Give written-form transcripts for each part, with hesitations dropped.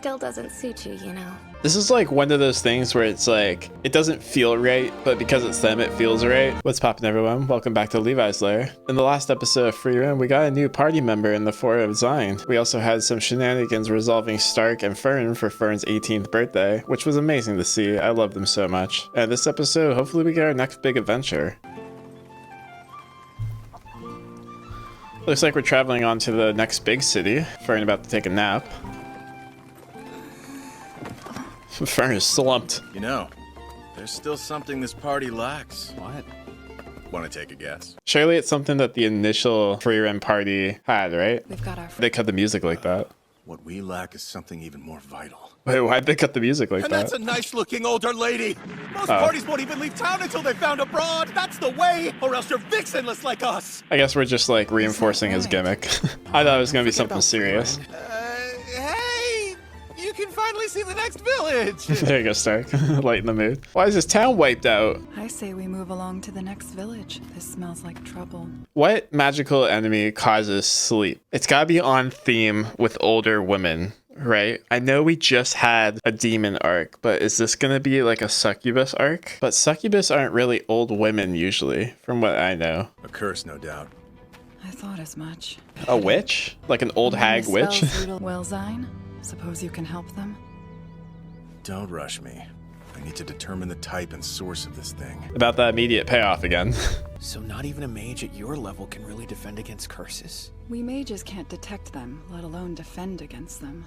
Still doesn't suit you, you know. This is like one of those things where it's like, it doesn't feel right, but because it's them, it feels right. What's poppin', everyone? Welcome back to Levi's Lair. In the last episode of Frieren, we got a new party member in the form of Sein. We also had some shenanigans resolving Stark and Fern for Fern's 18th birthday, which was amazing to see. I love them so much. And this episode, hopefully we get our next big adventure. Looks like we're traveling on to the next big city. Fern about to take a nap. Fern is slumped. You know, there's still something this party lacks. What? Want to take a guess? Surely it's something that the initial Frieren party had, right? We've got our They cut the music like that. What we lack is something even more vital. Wait, why'd they cut the music like And that? that's a nice-looking older lady. Most parties won't even leave town until they found a broad. That's the way, or else you're vixenless like us. I guess we're just like reinforcing his gimmick. I thought it was gonna be something serious. Hey! You can finally see the next village! There you go, Stark. Lighten the mood. Why is this town wiped out? I say we move along to the next village. This smells like trouble. What magical enemy causes sleep? It's gotta be on theme with older women, right? I know we just had a demon arc, but is this gonna be like a succubus arc? But succubus aren't really old women usually, from what I know. A curse, no doubt. I thought as much. A witch? Like an old hag witch? Well, Sein, suppose you can help them? Don't rush me. I need to determine the type and source of this thing. About that immediate payoff again. So not even a mage at your level can really defend against curses? We mages can't detect them, let alone defend against them.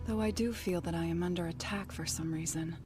Though I do feel that I am under attack for some reason.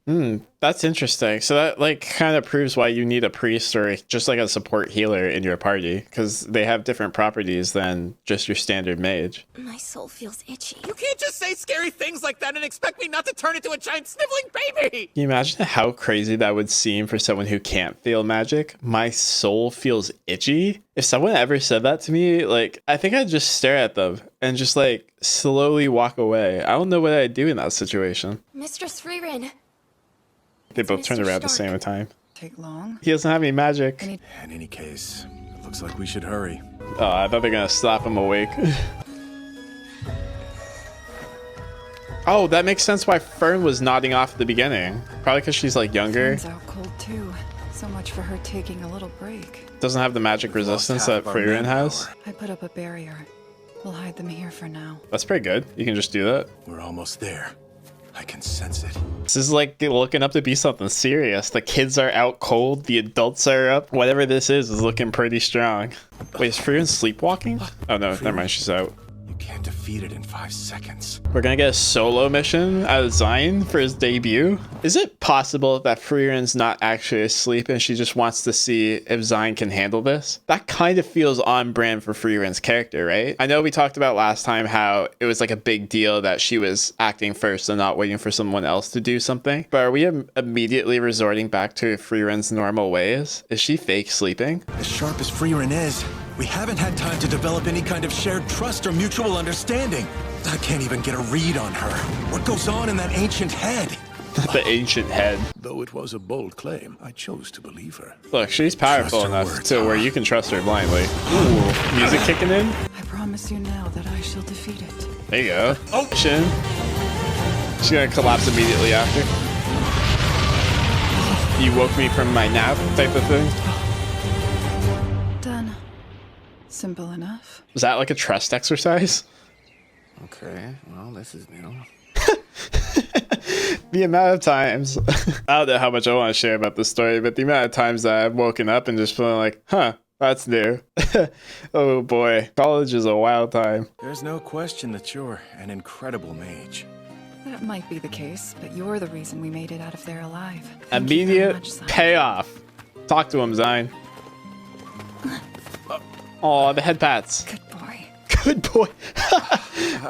That's interesting. So that like kind of proves why you need a priest or just like a support healer in your party, because they have different properties than just your standard mage. My soul feels itchy. You can't just say scary things like that and expect me not to turn into a giant sniveling baby! Can you imagine how crazy that would seem for someone who can't feel magic? My soul feels itchy. If someone ever said that to me, like, I think I'd just stare at them and just like slowly walk away. I don't know what I'd do in that situation. Mistress Frieren. They both turned Mr. around at the Stark. same time. Take long? He doesn't have any magic. In any case, it looks like we should hurry. Oh, I thought they were gonna slap him awake. Oh, that makes sense why Fern was nodding off at the beginning. Probably because she's like younger. Fern's out cold too. So much for her taking a little break. Doesn't have the magic resistance half that of our Frieren has. I put up a barrier. We'll hide them here for now. That's pretty good. You can just do that. We're almost there. I can sense it. This is like looking up to be something serious. The kids are out cold. The adults are up. Whatever this is looking pretty strong. Wait, is Frieren sleepwalking? Oh no, never mind. She's out. You can't defeat it in 5 seconds. We're gonna get a solo mission out of Sein for his debut. Is it possible that Frieren's not actually asleep and she just wants to see if Sein can handle this? That kind of feels on brand for Frieren's character, right? I know we talked about last time how it was like a big deal that she was acting first and not waiting for someone else to do something. But are we immediately resorting back to Frieren's normal ways? Is she fake sleeping? As sharp as Frieren is, we haven't had time to develop any kind of shared trust or mutual understanding. I can't even get a read on her. What goes on in that ancient head? The ancient head. Though it was a bold claim, I chose to believe her. Look, she's powerful Trust her enough words, to where you can trust her blindly. Ooh, music kicking in. I promise you now that I shall defeat it. There you go. Oh, Shin. She's gonna collapse immediately after. You woke me from my nap type of thing. Done. Simple enough. Was that like a trust exercise? Okay, well, this is new. The amount of times, I don't know how much I want to share about this story, but the amount of times that I've woken up and just feeling like, huh, that's new. Oh boy, college is a wild time. There's no question that you're an incredible mage. That might be the case, but you're the reason we made it out of there alive. Thank you very Immediate much, Sein. payoff. Talk to him, Sein. Oh, the head pats. Good boy. Good boy.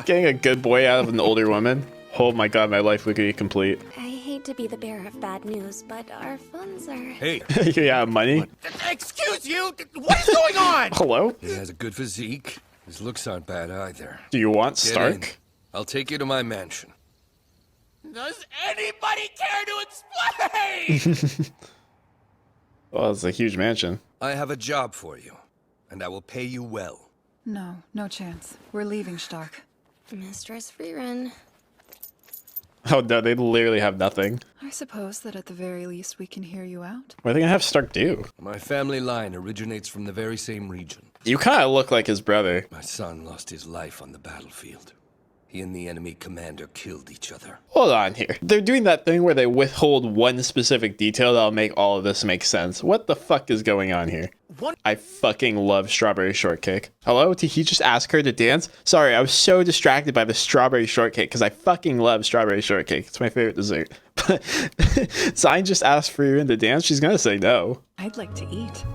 Getting a good boy out of an older woman. Oh my god, my life would be complete. I hate to be the bearer of bad news, but our funds are... Hey, Yeah, money. Excuse you! What is going on? Hello? He has a good physique. His looks aren't bad either. Do you want Get in. Stark? I'll take you to my mansion. Does anybody care to explain? Well, it's a huge mansion. I have a job for you, and I will pay you well. No, no chance. We're leaving Stark. Mistress Frieren. Oh no, they literally have nothing. I suppose that at the very least we can hear you out. What are they gonna have Stark do? My family line originates from the very same region. You kind of look like his brother. My son lost his life on the battlefield. He and the enemy commander killed each other. Hold on here. They're doing that thing where they withhold one specific detail that'll make all of this make sense. What the fuck is going on here? What? I fucking love strawberry shortcake. Hello? Did he just ask her to dance? Sorry, I was so distracted by the strawberry shortcake because I fucking love strawberry shortcake. It's my favorite dessert. But Sein just asked Frieren to dance. She's gonna say no. I'd like to eat.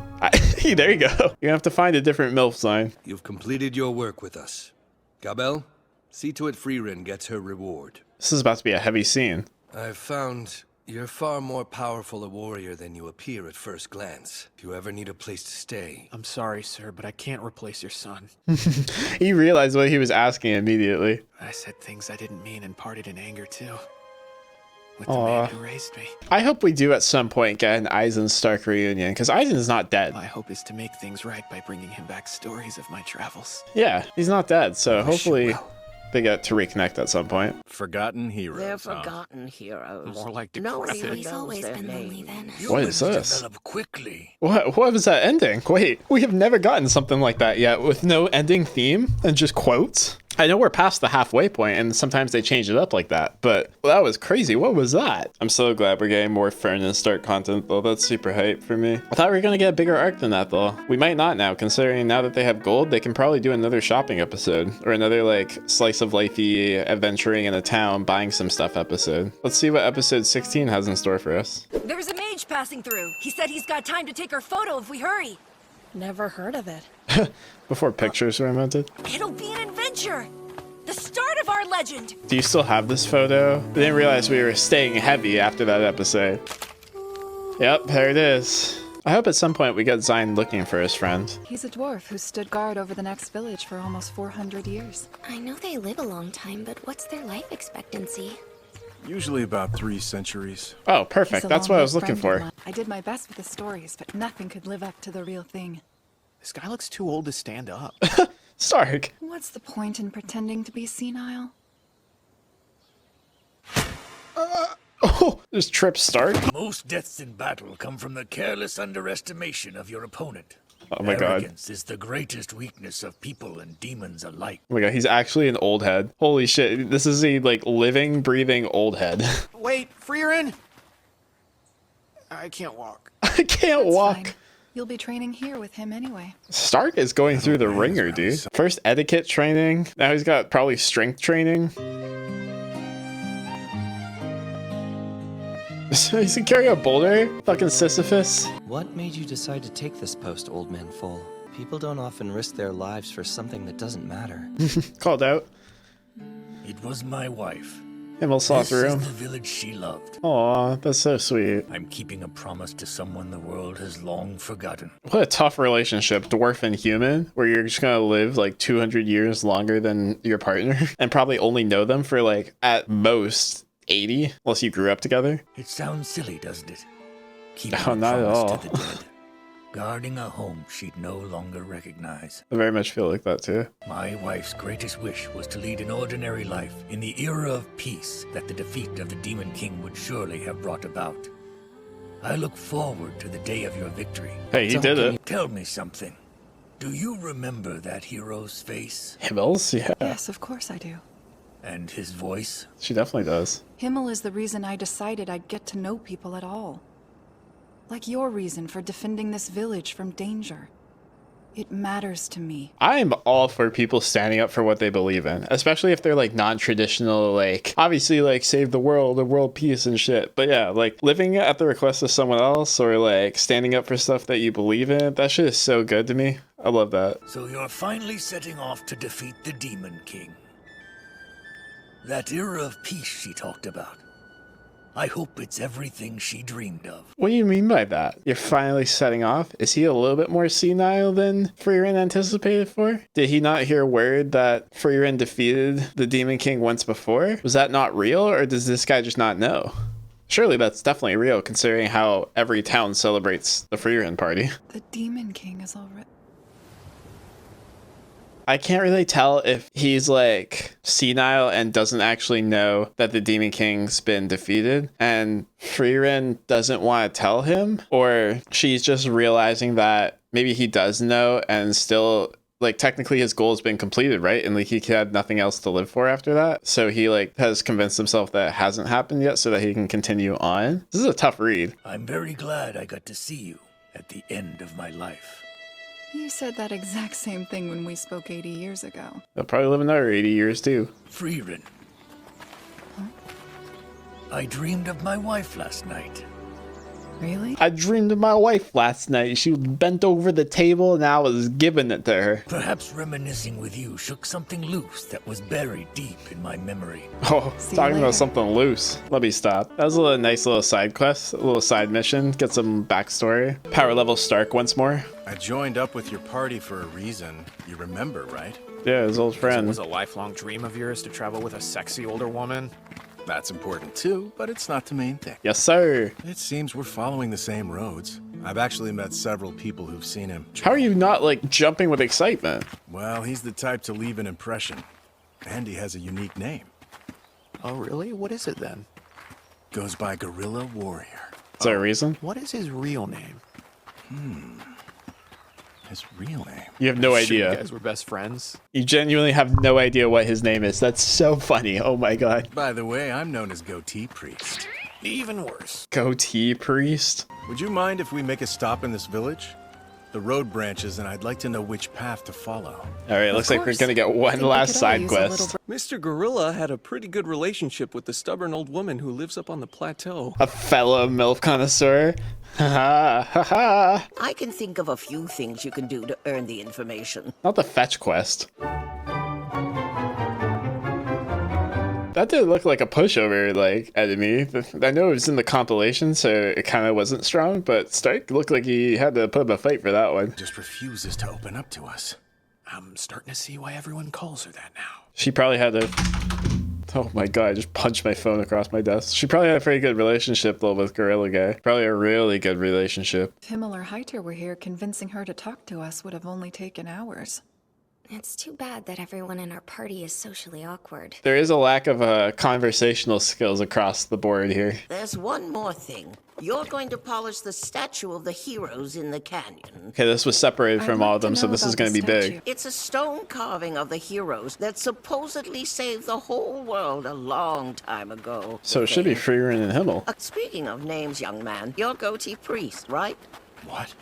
Hey, there you go. You're gonna have to find a different MILF, Sein. You've completed your work with us. Gabel, see to it Frieren gets her reward. This is about to be a heavy scene. I've found you're far more powerful a warrior than you appear at first glance. If you ever need a place to stay, I'm sorry, sir, but I can't replace your son. He realized what he was asking immediately. I said things I didn't mean and parted in anger, too. With the man who raised me. I hope we do at some point get an Eisen Stark reunion, because Eisen's not dead. My hope is to make things right by bringing him back stories of my travels. Yeah, he's not dead, so hopefully well. they get to reconnect at some point. Forgotten heroes. They're forgotten heroes. More like Nobody decrepit. He's knows always their been lonely names. then. What is this? Develop quickly. What was that ending? Wait, we have never gotten something like that yet with no ending theme and just quotes. I know we're past the halfway point and sometimes they change it up like that, but that was crazy. What was that? I'm so glad we're getting more Fern and Stark content though. That's super hype for me. I thought we were gonna get a bigger arc than that though. We might not now, considering now that they have gold, they can probably do another shopping episode or another like slice of lifey adventuring in a town, buying some stuff episode. Let's see what episode 16 has in store for us. There's a mage passing through. He said he's got time to take our photo if we hurry. Never heard of it. Before pictures were invented. It'll be an adventure. The start of our legend. Do you still have this photo? I didn't realize we were staying heavy after that episode. Yep, there it is. I hope at some point we get Sein looking for his friend. He's a dwarf who stood guard over the next village for almost 400 years. I know they live a long time, but what's their life expectancy? Usually about 3 centuries. Oh, He's perfect. a That's what I was long-lived looking friend of for. mine. I did my best with the stories, but nothing could live up to the real thing. This guy looks too old to stand up. Stark. What's the point in pretending to be senile? Oh, there's Trip Stark. Most deaths in battle come from the careless underestimation of your opponent. Oh my god. Arrogance is the greatest weakness of people and demons alike. Oh my god, he's actually an old head. Holy shit, this is a like living, breathing old head. Wait, Frieren? I can't walk. I can't That's walk. fine. You'll be training here with him anyway. Stark is going through the ringer, dude. First etiquette training, now he's got probably strength training. So he's carrying a boulder? Fucking Sisyphus. What made you decide to take this post, Old Man Voll? People don't often risk their lives for something that doesn't matter. Called out. It was my wife. Himmel saw This through is him. the village she loved. Aw, that's so sweet. I'm keeping a promise to someone the world has long forgotten. What a tough relationship, dwarf and human, where you're just gonna live like 200 years longer than your partner and probably only know them for like at most 80, unless you grew up together. It sounds silly, doesn't it? Keeping Oh, a not at promise all. to the dead. Guarding a home she'd no longer recognize. I very much feel like that too. My wife's greatest wish was to lead an ordinary life in the era of peace that the defeat of the Demon King would surely have brought about. I look forward to the day of your victory. Hey, he did it. Tell me something. Do you remember that hero's face? Himmels? Yeah, Yes, of course I do. And his voice? she definitely does. Himmel is the reason I decided I'd get to know people at all. Like your reason for defending this village from danger. It matters to me. I'm all for people standing up for what they believe in, especially if they're like non-traditional, like obviously like save the world or world peace and shit. But yeah, like living at the request of someone else or like standing up for stuff that you believe in, that shit is so good to me. I love that. So you're finally setting off to defeat the Demon King. That era of peace she talked about. I hope it's everything she dreamed of. What do you mean by that? You're finally setting off? Is he a little bit more senile than Frieren anticipated for? Did he not hear word that Frieren defeated the Demon King once before? Was that not real, or does this guy just not know? Surely that's definitely real, considering how every town celebrates the Frieren party. The Demon King is already... I can't really tell if he's like senile and doesn't actually know that the Demon King's been defeated and Frieren doesn't want to tell him, or she's just realizing that maybe he does know and still like technically his goal has been completed, right? And like he had nothing else to live for after that. So he like has convinced himself that it hasn't happened yet so that he can continue on. This is a tough read. I'm very glad I got to see you at the end of my life. You said that exact same thing when we spoke 80 years ago. They'll probably live another 80 years too. Frieren. I dreamed of my wife last night. Really? I dreamed of my wife last night. She bent over the table and I was giving it to her. Perhaps reminiscing with you shook something loose that was buried deep in my memory. Oh, talking about something loose. Let me stop. That was a nice little side quest, a little side mission. Get some backstory. Power level Stark once more. I joined up with your party for a reason. You remember, right? Yeah, his old friend. It was a lifelong dream of yours to travel with a sexy older woman. That's important too, but it's not the main thing. Yes, sir. It seems we're following the same roads. I've actually met several people who've seen him. How are you not, like, jumping with excitement? Well, he's the type to leave an impression. And he has a unique name. Oh, really? What is it then? Goes by Guerrilla Warrior. Is there a reason? What is his real name? His real name? You have no Sure idea. you guys were best friends. You genuinely have no idea what his name is. That's so funny. Oh my god. By the way, I'm known as Goatee Priest. Even worse. Goatee Priest? Would you mind if we make a stop in this village? The road branches, and I'd like to know which path to follow. Alright, looks like we're gonna get one last side quest. Mr. Gorilla had a pretty good relationship with the stubborn old woman who lives up on the plateau. A fellow MILF connoisseur. Ha ha ha. I can think of a few things you can do to earn the information. Not the fetch quest. That did look like a pushover, like, enemy. I know it was in the compilation, so it kind of wasn't strong, but Stark looked like he had to put up a fight for that one. Just refuses to open up to us. I'm starting to see why everyone calls her that now. She probably had to... Oh my god, I just punched my phone across my desk. She probably had a pretty good relationship, though, with Gorilla Guy. Probably a really good relationship. If Himmel or Heiter were here, convincing her to talk to us would have only taken hours. It's too bad that everyone in our party is socially awkward. There is a lack of conversational skills across the board here. There's one more thing. You're going to polish the statue of the heroes in the canyon. Okay, this was separated from all of them, so this is going to be big. It's a stone carving of the heroes that supposedly saved the whole world a long time ago. So it should be Frieren and Himmel. Speaking of names, young man, you're Goatee Priest, right? What?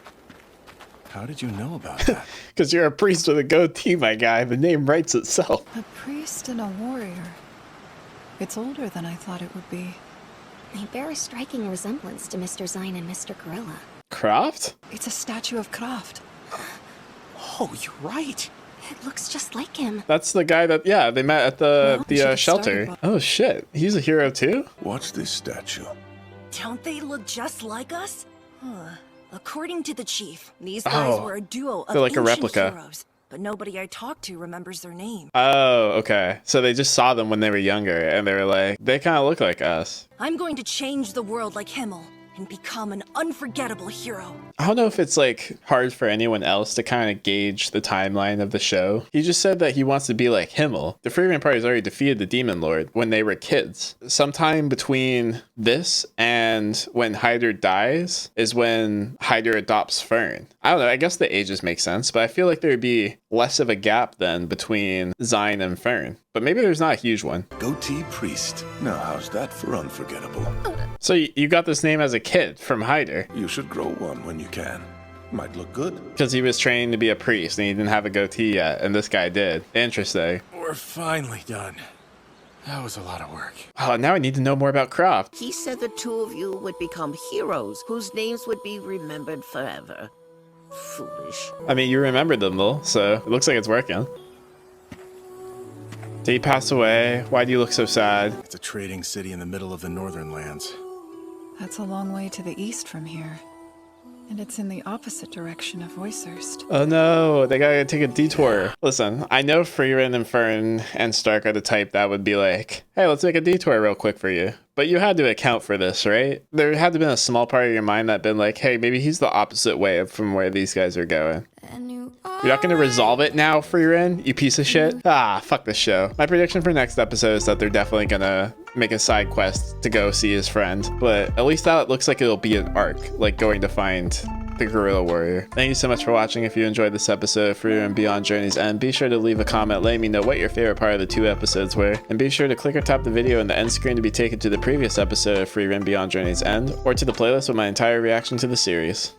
How did you know about that? Because you're a priest with a goatee, my guy. The name writes itself. A priest and a warrior. It's older than I thought it would be. They bear a striking resemblance to Mr. Sein and Mr. Gorilla. Croft? It's a statue of Croft. Oh, you're right. It looks just like him. That's the guy that, yeah, they met at the shelter. Oh shit, he's a hero too? Watch this statue. Don't they look just like us? According to the chief, these guys were a duo of like a ancient replica. heroes, but nobody I talked to remembers their name. Oh, okay. So they just saw them when they were younger, and they were like, they kind of look like us. I'm going to change the world like Himmel and become an unforgettable hero. I don't know if it's like hard for anyone else to kind of gauge the timeline of the show. He just said that he wants to be like Himmel. The Frieren party's already defeated the Demon Lord when they were kids. Sometime between this and when Hyder dies is when Hyder adopts Fern. I don't know, I guess the ages make sense, but I feel like there would be less of a gap then between Sein and Fern. But maybe there's not a huge one. Goatee Priest. Now how's that for unforgettable? So you got this name as a kid from Hyder. You should grow one when you can. Might look good. Because he was trained to be a priest and he didn't have a goatee yet, and this guy did. Interesting. We're finally done. That was a lot of work. Oh, now I need to know more about Croft. He said the two of you would become heroes whose names would be remembered forever. Foolish. I mean, you remembered them though, so it looks like it's working. Did he pass away? Why do you look so sad? It's a trading city in the middle of the northern lands. That's a long way to the east from here. And it's in the opposite direction of Voicerst. Oh no, they gotta take a detour. Listen, I know Frieren and Fern and Stark are the type that would be like, hey, let's make a detour real quick for you. But you had to account for this, right? There had to been a small part of your mind that been like, hey, maybe he's the opposite way from where these guys are going. You're not gonna resolve it now, Frieren, you piece of shit? Ah, fuck this show. My prediction for next episode is that they're definitely gonna make a side quest to go see his friend. But at least that looks like it'll be an arc, like going to find the Guerrilla Warrior. Thank you so much for watching. If you enjoyed this episode of Frieren Beyond Journey's End, be sure to leave a comment letting me know what your favorite part of the 2 episodes were. And be sure to click or tap the video in the end screen to be taken to the previous episode of Frieren Beyond Journey's End, or to the playlist with my entire reaction to the series.